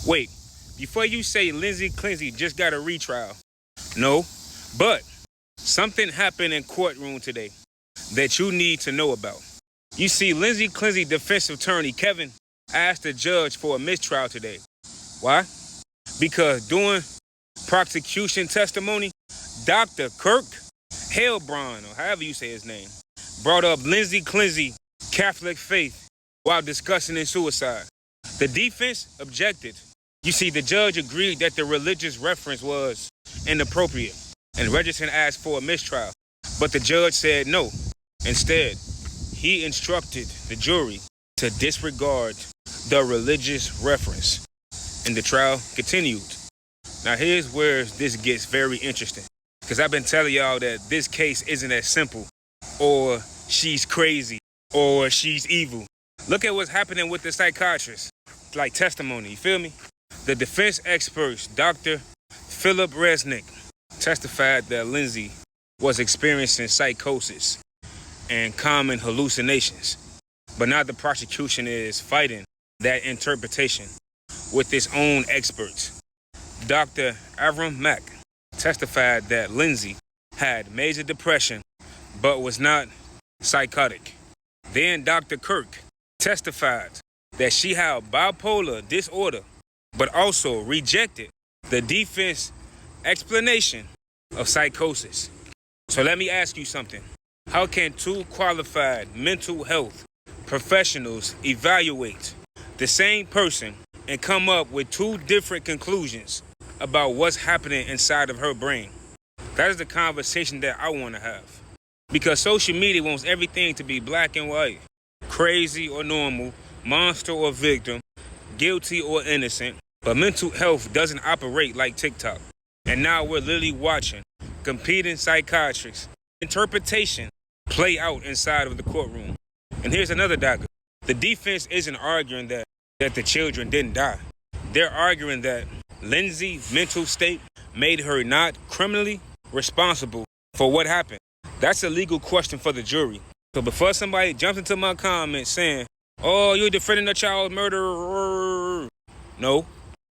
Wait, before you say Lindsey Clinzy just got a retrial, no, but something happened in courtroom today that you need to know about. You see, Lindsey Clinzy defense attorney Kevin asked the judge for a mistrial today. Why? Because during prosecution testimony, Dr. Kirk Heilbron, or however you say his name, brought up Lindsey Clinzy Catholic faith while discussing his suicide. The defense objected. You see, the judge agreed that the religious reference was inappropriate, and Richardson asked for a mistrial, but the judge said no. Instead, he instructed the jury to disregard the religious reference, and the trial continued. Now here's where this gets very interesting, because I've been telling y'all that this case isn't as simple, or she's crazy, or she's evil. Look at what's happening with the psychiatrist, like testimony, you feel me? The defense experts, Dr. Philip Resnick, testified that Lindsey was experiencing psychosis and common hallucinations. But now the prosecution is fighting that interpretation with its own experts. Dr. Avram Mack testified that Lindsey had major depression but was not psychotic. Then Dr. Kirk testified that she had bipolar disorder but also rejected the defense explanation of psychosis. So let me ask you something. How can two qualified mental health professionals evaluate the same person and come up with two different conclusions about what's happening inside of her brain? That is the conversation that I want to have. Because social media wants everything to be black and white, crazy or normal, monster or victim, guilty or innocent. But mental health doesn't operate like TikTok. And now we're literally watching competing psychiatrists' interpretation play out inside of the courtroom. And here's another dagger. The defense isn't arguing that the children didn't die. They're arguing that Lindsey's mental state made her not criminally responsible for what happened. That's a legal question for the jury. So before somebody jumps into my comments saying, oh, you're defending a child murderer. No,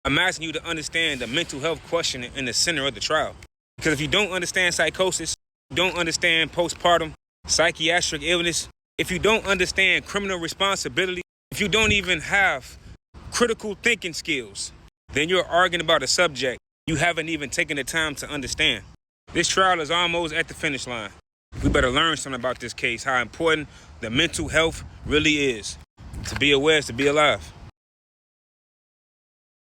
I'm asking you to understand the mental health question in the center of the trial. Because if you don't understand psychosis, you don't understand postpartum psychiatric illness, if you don't understand criminal responsibility, if you don't even have critical thinking skills, then you're arguing about a subject you haven't even taken the time to understand. This trial is almost at the finish line. We better learn something about this case, how important the mental health really is. To be aware is to be alive.